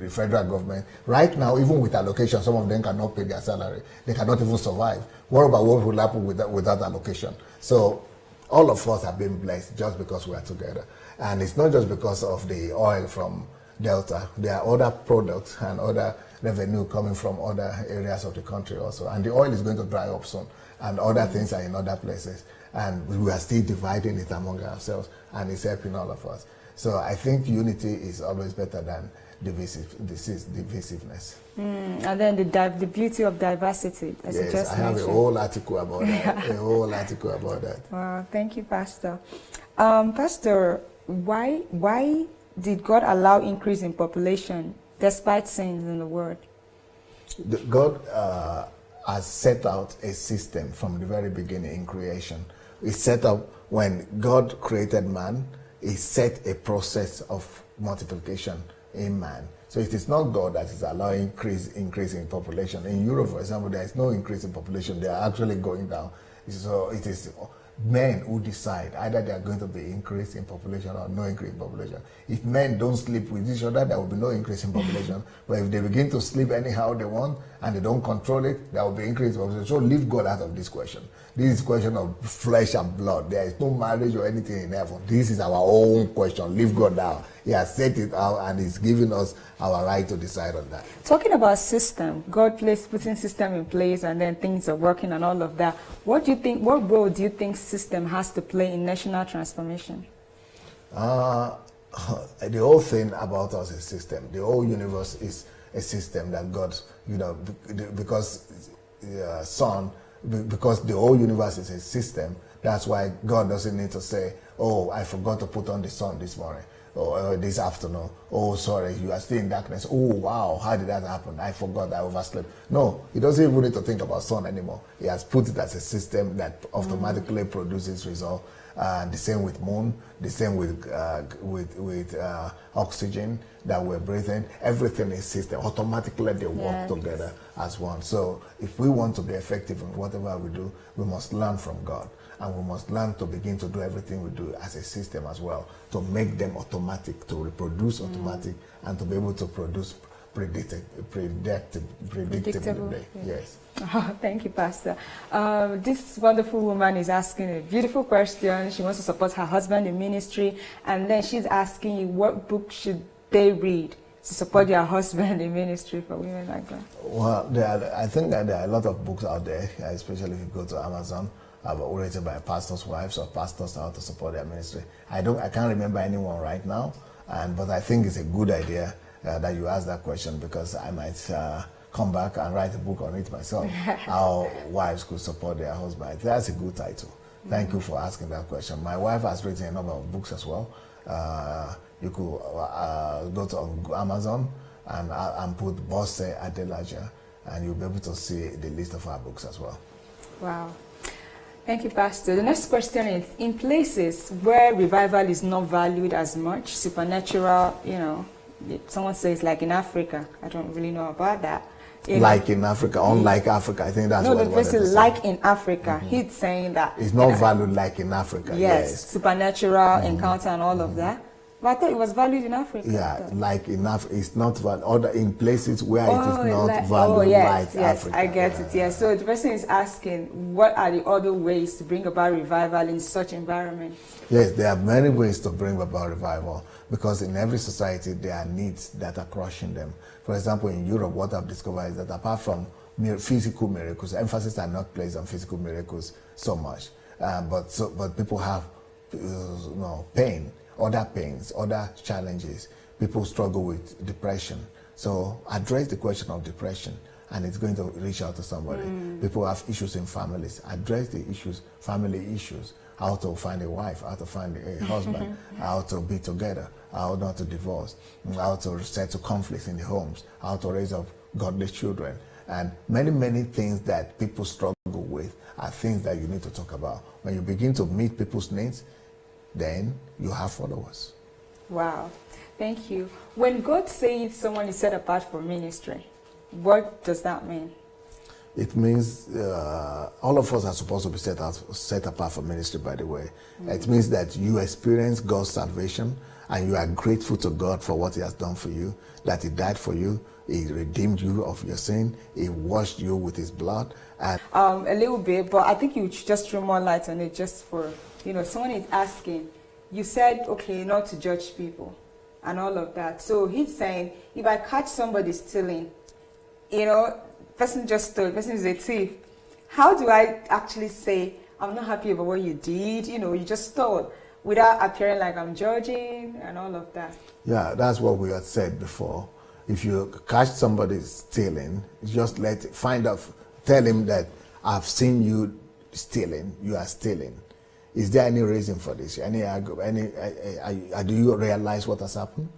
federal government. Right now, even with allocation, some of them cannot pay their salary. They cannot even survive. What about what will happen without allocation? So all of us have been blessed just because we are together. And it's not just because of the oil from Delta. There are other products and other revenue coming from other areas of the country also. And the oil is going to dry up soon. And other things are in other places. And we are still dividing it among ourselves. And it's helping all of us. So I think unity is always better than divisiveness. And then the beauty of diversity, as you just mentioned. I have a whole article about that. Wow, thank you, Pastor. Pastor, why did God allow increase in population despite sins in the world? God has set out a system from the very beginning in creation. He set up, when God created man, He set a process of multiplication in man. So it is not God that is allowing increase in population. In Europe, for example, there is no increase in population. They are actually going down. So it is men who decide either they are going to be increase in population or no increase in population. If men don't sleep with each other, there will be no increase in population. But if they begin to sleep anyhow they want and they don't control it, there will be increase in population. So leave God out of this question. This is a question of flesh and blood. There is no marriage or anything in heaven. This is our own question. Leave God out. He has set it out and He's giving us our right to decide on that. Talking about system, God putting system in place and then things are working and all of that. What role do you think system has to play in national transformation? The whole thing about us is system. The whole universe is a system that God, because the whole universe is a system. That's why God doesn't need to say, oh, I forgot to put on the sun this morning or this afternoon. Oh, sorry, you are still in darkness. Oh, wow, how did that happen? I forgot, I overslept. No, He doesn't even need to think about sun anymore. He has put it as a system that automatically produces results. The same with moon, the same with oxygen that we're breathing. Everything is system. Automatically they work together as one. So if we want to be effective in whatever we do, we must learn from God. And we must learn to begin to do everything we do as a system as well, to make them automatic, to reproduce automatic, and to be able to produce predictably. Yes. Oh, thank you, Pastor. This wonderful woman is asking a beautiful question. She wants to support her husband in ministry, and then she's asking you, what book should they read to support their husband in ministry for women like that? Well, I think that there are a lot of books out there, especially if you go to Amazon, written by pastors' wives or pastors how to support their ministry. I can't remember anyone right now, but I think it's a good idea that you ask that question, because I might come back and write a book on it myself, how wives could support their husband. That's a good title. Thank you for asking that question. My wife has written a number of books as well. You could go to Amazon and put Bosse Adelaja, and you'll be able to see the list of our books as well. Wow. Thank you, Pastor. The next question is, in places where revival is not valued as much, supernatural, someone says like in Africa, I don't really know about that. Like in Africa, unlike Africa, I think that's what the person like in Africa, he's saying that. It's not valued like in Africa. Yes, supernatural encounter and all of that. But I thought it was valued in Africa. Yeah, like in Africa, it's not valued. In places where it is not valued yes, like Africa. I get it, yes. So the person is asking, what are the other ways to bring about revival in such environments? Yes, there are many ways to bring about revival, because in every society there are needs that are crushing them. For example, in Europe, what I've discovered is that apart from physical miracles, emphasis are not placed on physical miracles so much, but people have pain, other pains, other challenges. People struggle with depression. So address the question of depression, and it's going to reach out to somebody. People have issues in families. Address the issues, family issues. How to find a wife, how to find a husband, how to be together, how not to divorce, how to settle conflicts in the homes, how to raise up godly children, and many, many things that people struggle with are things that you need to talk about. When you begin to meet people's needs, then you have followers. Wow, thank you. When God says someone is set apart for ministry, what does that mean? It means all of us are supposed to be set apart for ministry, by the way. It means that you experience God's salvation and you are grateful to God for what He has done for you, that He died for you, He redeemed you of your sin, He washed you with His blood. And a little bit, but I think you should just throw more light on it, just for, someone is asking, you said, okay, not to judge people and all of that. So he's saying, if I catch somebody stealing, person just stole, person is a thief, how do I actually say, I'm not happy about what you did, you just stole, without appearing like I'm judging and all of that? Yeah, that's what we had said before. If you catch somebody stealing, just tell him that I've seen you stealing, you are stealing. Is there any reason for this? Do you realize what has happened?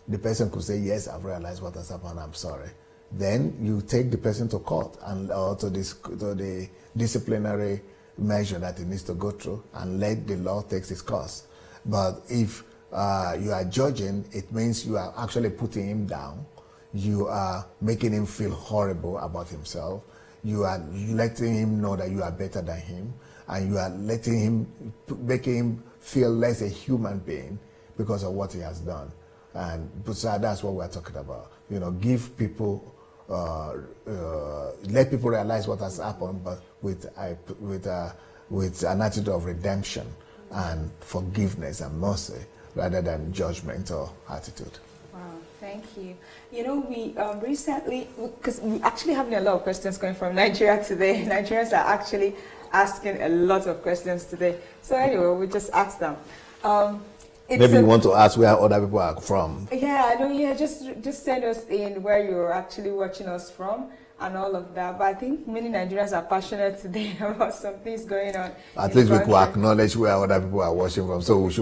The person could say, yes, I've realized what has happened, I'm sorry. Then you take the person to court and to the disciplinary measure that he needs to go through, and let the law take its course. But if you are judging, it means you are actually putting him down. You are making him feel horrible about himself. You are letting him know that you are better than him, and you are making him feel less a human being because of what he has done. And so that's what we're talking about. Give people, let people realize what has happened, but with an attitude of redemption and forgiveness and mercy, rather than judgment or attitude. Wow, thank you. We recently, because we're actually having a lot of questions coming from Nigeria today. Nigerians are actually asking a lot of questions today. So anyway, we just ask them. Maybe you want to ask where other people are from. Yeah, just send us in where you're actually watching us from and all of that. But I think many Nigerians are passionate today about some things going on. At least we could acknowledge where other people are watching from. So we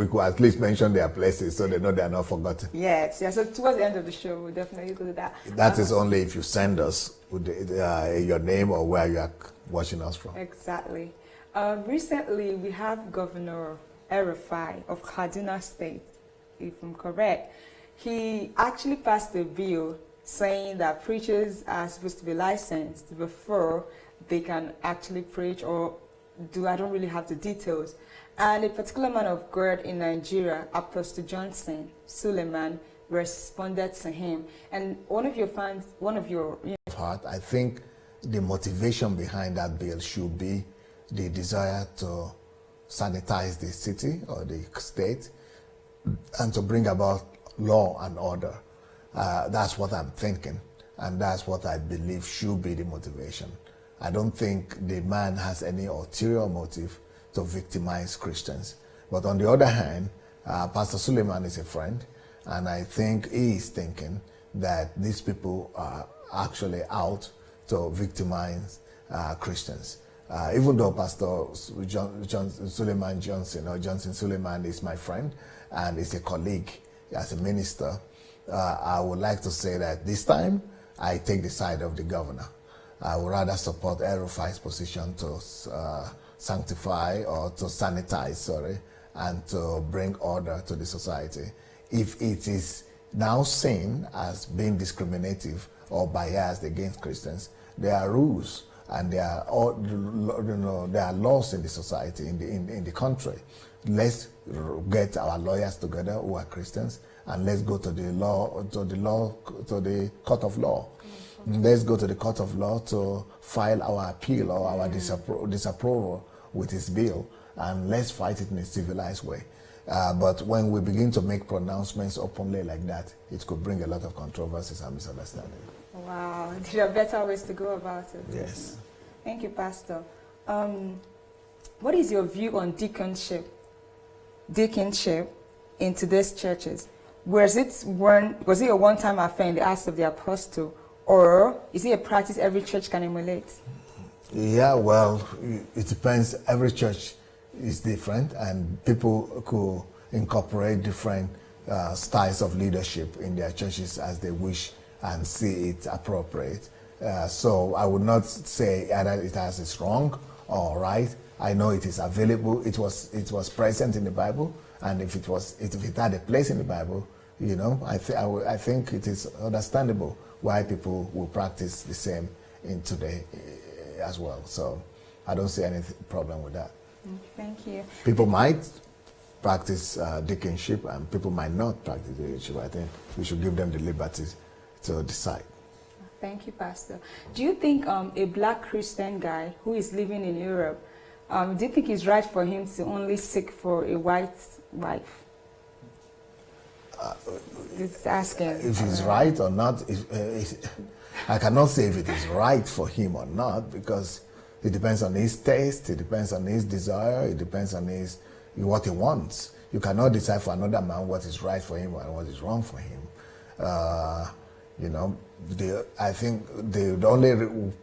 could at least mention their places so they know they are not forgotten. Yes, yeah. So towards the end of the show, we'll definitely do that. That is only if you send us with your name or where you are watching us from. Exactly. Recently, we have Governor Erufai of Kaduna State, if I'm correct. He actually passed a bill saying that preachers are supposed to be licensed before they can actually preach, I don't really have the details. And a particular man of God in Nigeria, Apostle Johnson Suleiman, responded to him. And I think the motivation behind that bill should be the desire to sanitize the city or the state and to bring about law and order. That's what I'm thinking, and that's what I believe should be the motivation. I don't think the man has any ulterior motive to victimize Christians. But on the other hand, Pastor Suleiman is a friend, and I think he is thinking that these people are actually out to victimize Christians. Even though Pastor Johnson Suleiman is my friend and is a colleague as a minister, I would like to say that this time I take the side of the governor. I would rather support El-Rufai's position to sanctify or to sanitize, and to bring order to the society. If it is now seen as being discriminative or biased against Christians, there are rules and there are laws in the society, in the country. Let's get our lawyers together who are Christians, and let's go to the court of law. Let's go to the court of law to file our appeal or our disapproval with his bill, and let's fight it in a civilized way. But when we begin to make pronouncements openly like that, it could bring a lot of controversies and misunderstanding. Wow, there are better ways to go about it. Yes. Thank you, Pastor. What is your view on deaconship in today's churches? Was it a one-time affair in the Acts of the Apostle, or is it a practice every church can emulate? Yeah, well, it depends. Every church is different, and people could incorporate different styles of leadership in their churches as they wish and see it appropriate. So I would not say either it is wrong or right. I know it is available. It was present in the Bible, and if it had a place in the Bible, I think it is understandable why people will practice the same in today as well. So I don't see any problem with that. Thank you. People might practice deaconship and people might not practice deaconship. I think we should give them the liberty to decide. Thank you, Pastor. Do you think a black Christian guy who is living in Europe, do you think it's right for him to only seek for a white wife? It's asking. If it's right or not, I cannot say if it is right for him or not, because it depends on his taste, it depends on his desire, it depends on what he wants. You cannot decide for another man what is right for him and what is wrong for him. I think the only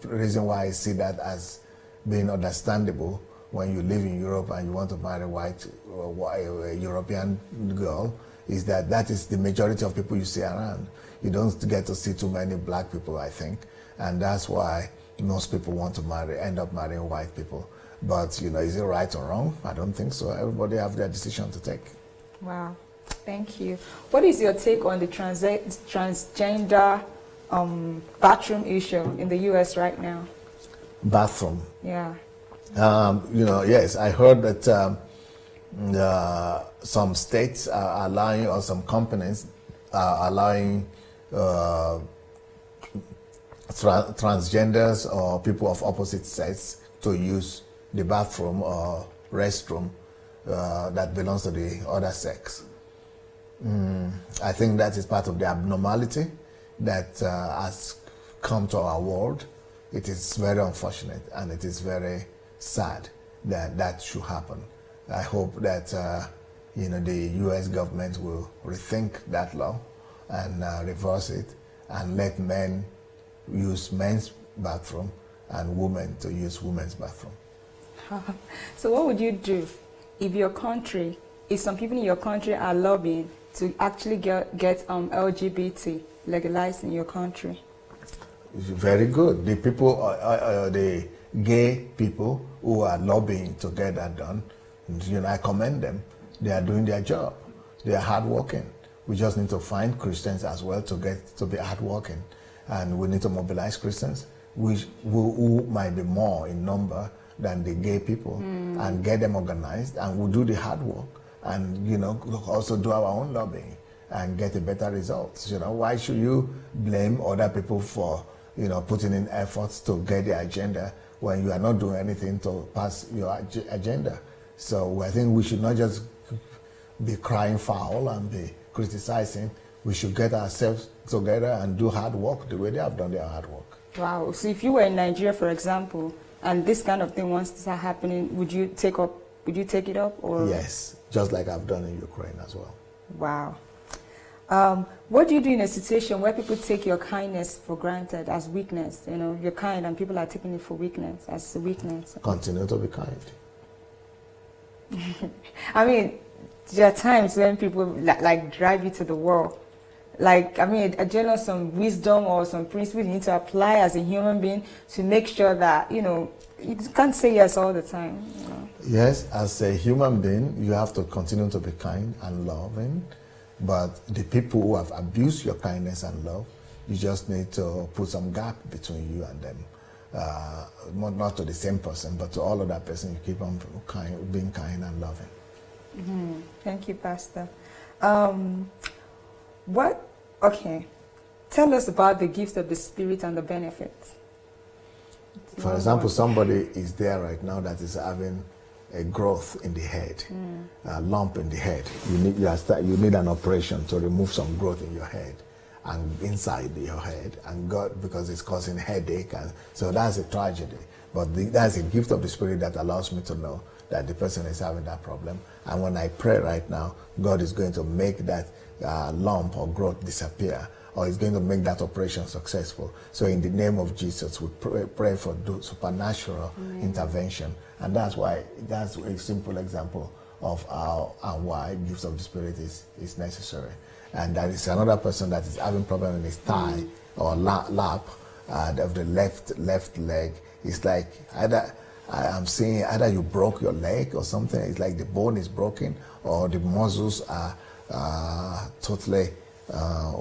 reason why I see that as being understandable when you live in Europe and you want to marry a European girl is that is the majority of people you see around. You don't get to see too many black people, I think, and that's why most people want to end up marrying white people. But, is it right or wrong? I don't think so. Everybody have their decision to take. Wow. Thank you. What is your take on the transgender bathroom issue in the U.S. right now? Bathroom? Yeah. Yes, I heard that some states are allowing, or some companies are allowing transgenders or people of opposite sex to use the bathroom or restroom that belongs to the other sex. I think that is part of the abnormality that has come to our world. It is very unfortunate and it is very sad that should happen. I hope that the U.S. government will rethink that law and reverse it and let men use men's bathroom and women to use women's bathroom. So what would you do if some people in your country are lobbying to actually get LGBT legalized in your country? Very good. The people, the gay people who are lobbying to get that done, I commend them. They are doing their job. They are hardworking. We just need to find Christians as well to be hardworking, and we need to mobilize Christians, who might be more in number than the gay people, and get them organized, and we'll do the hard work, and also do our own lobbying and get a better results. Why should you blame other people for putting in efforts to get the agenda when you are not doing anything to pass your agenda? So I think we should not just be crying foul and be criticizing. We should get ourselves together and do hard work the way they have done their hard work. Wow. So if you were in Nigeria, for example, and this kind of thing wants to start happening, would you take it up? Or? Yes, just like I've done in Ukraine as well. Wow. What do you do in a situation where people take your kindness for granted as weakness? You're kind and people are taking it for weakness, as a weakness. Continue to be kind. I mean, there are times when people like drive you to the wall like, I mean, a general some wisdom or some principles you need to apply as a human being to make sure that, you know, you can't say yes all the time. You know? Yes, as a human being, you have to continue to be kind and loving. But the people who have abused your kindness and love, you just need to put some gap between you and them. Not to the same person, but to all of that person, you keep on being kind and loving. Mm-hmm. Thank you, Pastor. Tell us about the gifts of the Spirit and the benefits. For example, somebody is there right now that is having a growth in the head, a lump in the head. You need an operation to remove some growth in your head and inside your head, and God, because it's causing headache, and so that's a tragedy. But that's a gift of the Spirit that allows me to know that the person is having that problem. And when I pray right now, God is going to make that lump or growth disappear, or is going to make that operation successful. So in the name of Jesus, we pray for supernatural intervention. And that's a simple example of how and why gifts of the Spirit is necessary. And there is another person that is having problem in his thigh or lap of the left leg. It's like I'm seeing either you broke your leg or something. It's like the bone is broken or the muscles are totally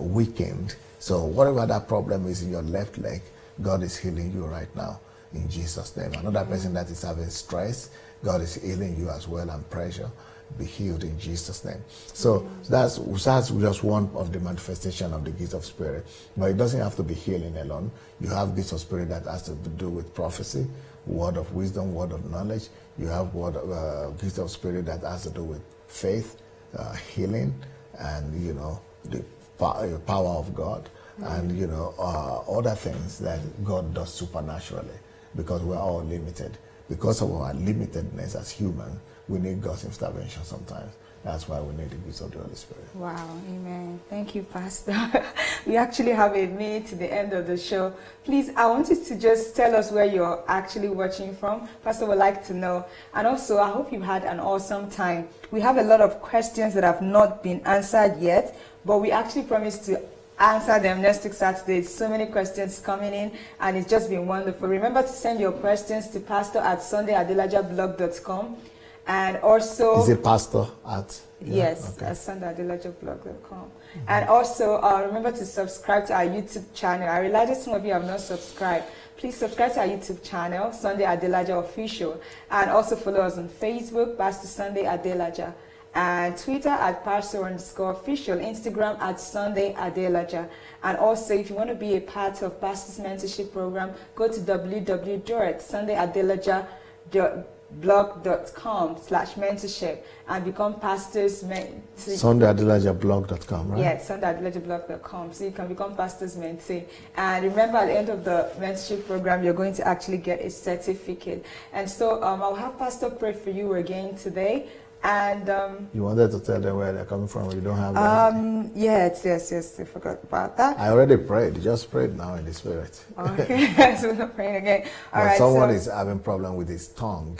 weakened. So whatever that problem is in your left leg, God is healing you right now in Jesus' name. Another person that is having stress, God is healing you as well, and pressure, be healed in Jesus' name. So that's just one of the manifestation of the gift of Spirit. But it doesn't have to be healing alone. You have gifts of Spirit that has to do with prophecy, word of wisdom, word of knowledge. You have gift of Spirit that has to do with faith, healing, and the power of God, and other things that God does supernaturally, because we're all limited. Because of our limitedness as humans, we need God's intervention sometimes. That's why we need the gifts of the Holy Spirit. Wow, amen. Thank you, Pastor. We actually have a minute to the end of the show. Please, I want you to just tell us where you're actually watching from. Pastor would like to know. And also, I hope you've had an awesome time. We have a lot of questions that have not been answered yet, but we actually promised to answer them next week Saturday. So many questions coming in, and it's just been wonderful. Remember to send your questions to pastor@sundayadelajablog.com. And also, is it pastor at? Yes, okay. At sundayadelajablog.com. And also, remember to subscribe to our YouTube channel. I realize that some of you have not subscribed. Please subscribe to our YouTube channel, Sunday Adelaja Official. And also follow us on Facebook, Pastor Sunday Adelaja. And Twitter @pastor_official, Instagram @Sunday Adelaja. And also, if you want to be a part of Pastor's Mentorship Program, go to www.sundayadelajablog.com/mentorship and become Pastor's Mentee. Sundayadelajablog.com, right? Yes, sundayadelajablog.com. So you can become Pastor's Mentee. And remember, at the end of the mentorship program, you're going to actually get a certificate. And so I'll have Pastor pray for you again today. And you wanted to tell them where they're coming from, or you don't have that? Yes, I forgot about that. I already prayed. You just prayed now in the Spirit. Okay, so we're praying again. All right. Someone is having problem with his tongue.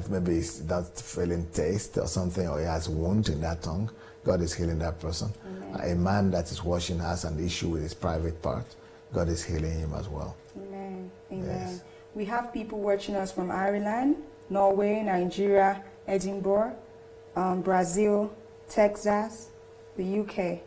Maybe he's not feeling taste or something, or he has wound in that tongue. God is healing that person. A man that is washing has an issue with his private part. God is healing him as well. Amen. Yes. We have people watching us from Ireland, Norway, Nigeria, Edinburgh, Brazil, Texas, the UK,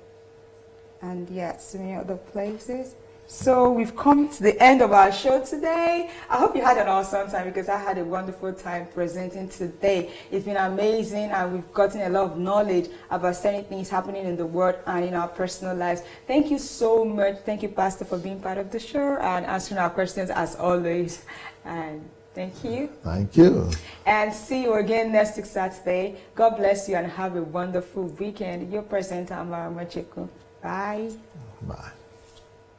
and so many other places. So we've come to the end of our show today. I hope you had an awesome time, because I had a wonderful time presenting today. It's been amazing, and we've gotten a lot of knowledge about certain things happening in the world and in our personal lives. Thank you so much. Thank you, Pastor, for being part of the show and answering our questions as always. And thank you. Thank you. And see you again next week Saturday. God bless you and have a wonderful weekend. Your presenter, Amara Macheku. Bye. Bye.